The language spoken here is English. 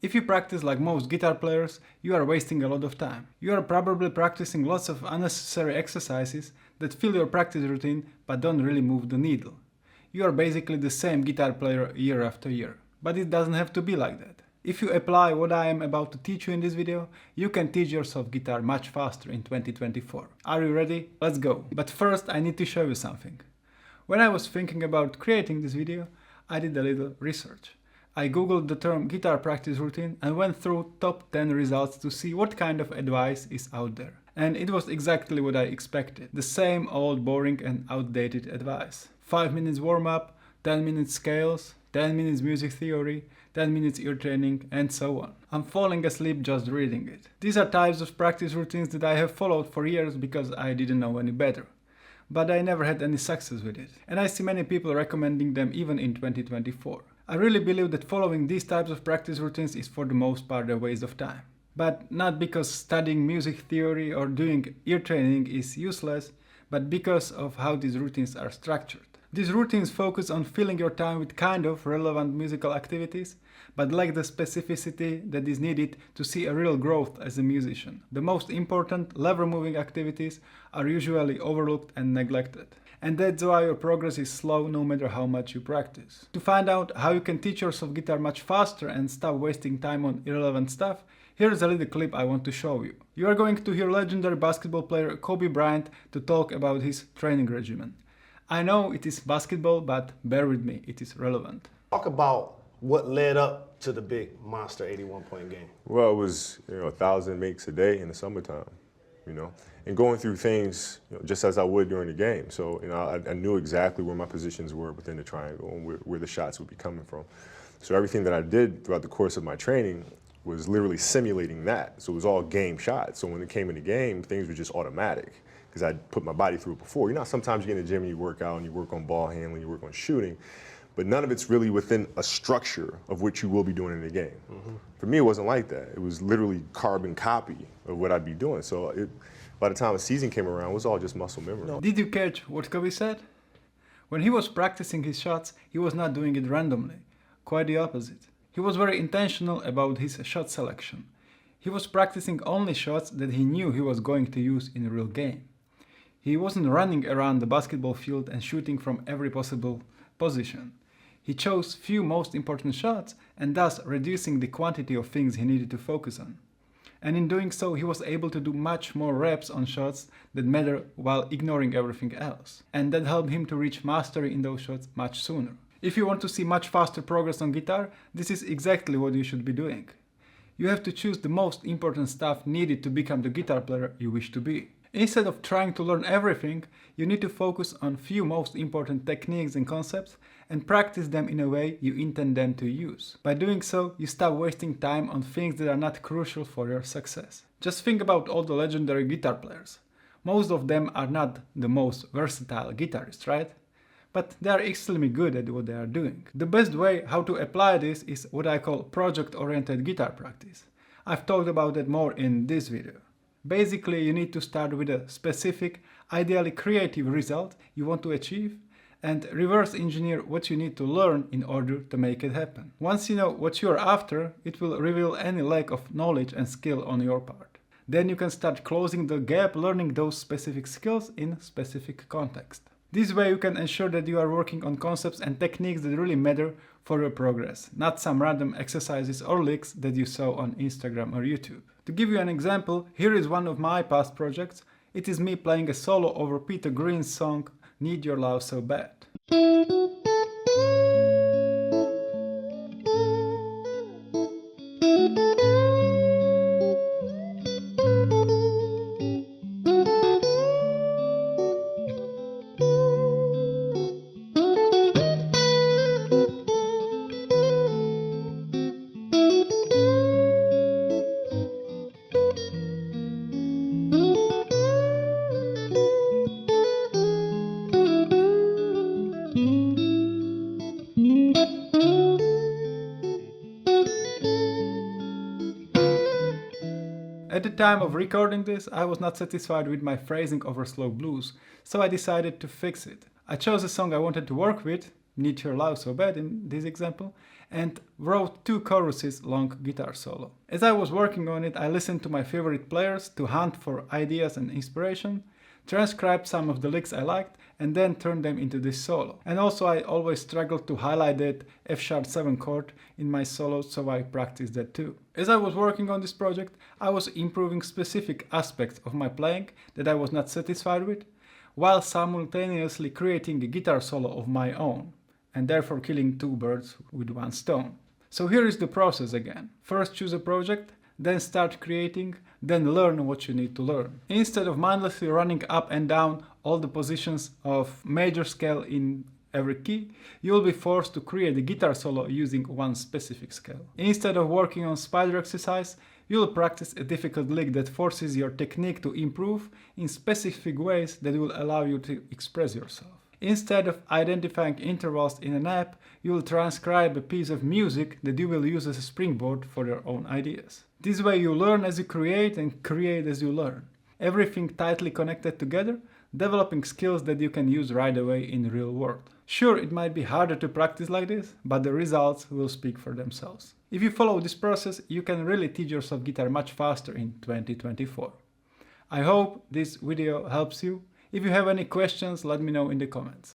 If you practice like most guitar players, you are wasting a lot of time. You are probably practicing lots of unnecessary exercises that fill your practice routine but don't really move the needle. You are basically the same guitar player year after year. But it doesn't have to be like that. If you apply what I am about to teach you in this video, you can teach yourself guitar much faster in 2024. Are you ready? Let's go! But first I need to show you something. When I was thinking about creating this video, I did a little research. I googled the term guitar practice routine and went through top 10 results to see what kind of advice is out there. And it was exactly what I expected. The same old boring and outdated advice. 5 minutes warm-up, 10 minutes scales, 10 minutes music theory, 10 minutes ear training, and so on. I'm falling asleep just reading it. These are types of practice routines that I have followed for years because I didn't know any better. But I never had any success with it. And I see many people recommending them even in 2024. I really believe that following these types of practice routines is for the most part a waste of time. But not because studying music theory or doing ear training is useless, but because of how these routines are structured. These routines focus on filling your time with kind of relevant musical activities, but lack the specificity that is needed to see a real growth as a musician. The most important lever-moving activities are usually overlooked and neglected. And that's why your progress is slow no matter how much you practice. To find out how you can teach yourself guitar much faster and stop wasting time on irrelevant stuff, here's a little clip I want to show you. You are going to hear legendary basketball player Kobe Bryant to talk about his training regimen. I know it is basketball, but bear with me, it is relevant. Talk about what led up to the big monster 81-point game. Well, it was 1,000 makes a day in the summertime, and going through things just as I would during the game. So I knew exactly where my positions were within the triangle and where the shots would be coming from. So everything that I did throughout the course of my training was literally simulating that. So it was all game shots. So when it came in the game, things were just automatic because I'd put my body through it before. Sometimes you get in the gym and you work out and you work on ball handling, you work on shooting, but none of it's really within a structure of what you will be doing in the game. Mm-hmm. For me, it wasn't like that. It was literally carbon copy of what I'd be doing. So by the time the season came around, it was all just muscle memory. Did you catch what Kobe said? When he was practicing his shots, he was not doing it randomly. Quite the opposite. He was very intentional about his shot selection. He was practicing only shots that he knew he was going to use in a real game. He wasn't running around the basketball field and shooting from every possible position. He chose few most important shots and thus reducing the quantity of things he needed to focus on. And in doing so, he was able to do much more reps on shots that matter while ignoring everything else. And that helped him to reach mastery in those shots much sooner. If you want to see much faster progress on guitar, this is exactly what you should be doing. You have to choose the most important stuff needed to become the guitar player you wish to be. Instead of trying to learn everything, you need to focus on few most important techniques and concepts and practice them in a way you intend them to use. By doing so, you stop wasting time on things that are not crucial for your success. Just think about all the legendary guitar players. Most of them are not the most versatile guitarists, right? But they are extremely good at what they are doing. The best way how to apply this is what I call project-oriented guitar practice. I've talked about that more in this video. Basically, you need to start with a specific, ideally creative result you want to achieve and reverse engineer what you need to learn in order to make it happen. Once you know what you are after, it will reveal any lack of knowledge and skill on your part. Then you can start closing the gap learning those specific skills in specific context. This way you can ensure that you are working on concepts and techniques that really matter for your progress, not some random exercises or licks that you saw on Instagram or YouTube. To give you an example, here is one of my past projects. It is me playing a solo over Peter Green's song Need Your Love So Bad. At the time of recording this, I was not satisfied with my phrasing over slow blues, so I decided to fix it. I chose a song I wanted to work with, Need Your Love So Bad in this example, and wrote 2 choruses long guitar solo. As I was working on it, I listened to my favorite players to hunt for ideas and inspiration, transcribed some of the licks I liked, and then turned them into this solo. And also I always struggled to highlight that F#7 chord in my solos, so I practiced that too. As I was working on this project, I was improving specific aspects of my playing that I was not satisfied with, while simultaneously creating a guitar solo of my own, and therefore killing 2 birds with 1 stone. So here is the process again. First choose a project, then start creating, then learn what you need to learn. Instead of mindlessly running up and down all the positions of major scale in every key, you will be forced to create a guitar solo using one specific scale. Instead of working on spider exercise, you will practice a difficult lick that forces your technique to improve in specific ways that will allow you to express yourself. Instead of identifying intervals in an app, you will transcribe a piece of music that you will use as a springboard for your own ideas. This way you learn as you create and create as you learn. Everything tightly connected together, developing skills that you can use right away in the real world. Sure, it might be harder to practice like this, but the results will speak for themselves. If you follow this process, you can really teach yourself guitar much faster in 2024. I hope this video helps you. If you have any questions, let me know in the comments.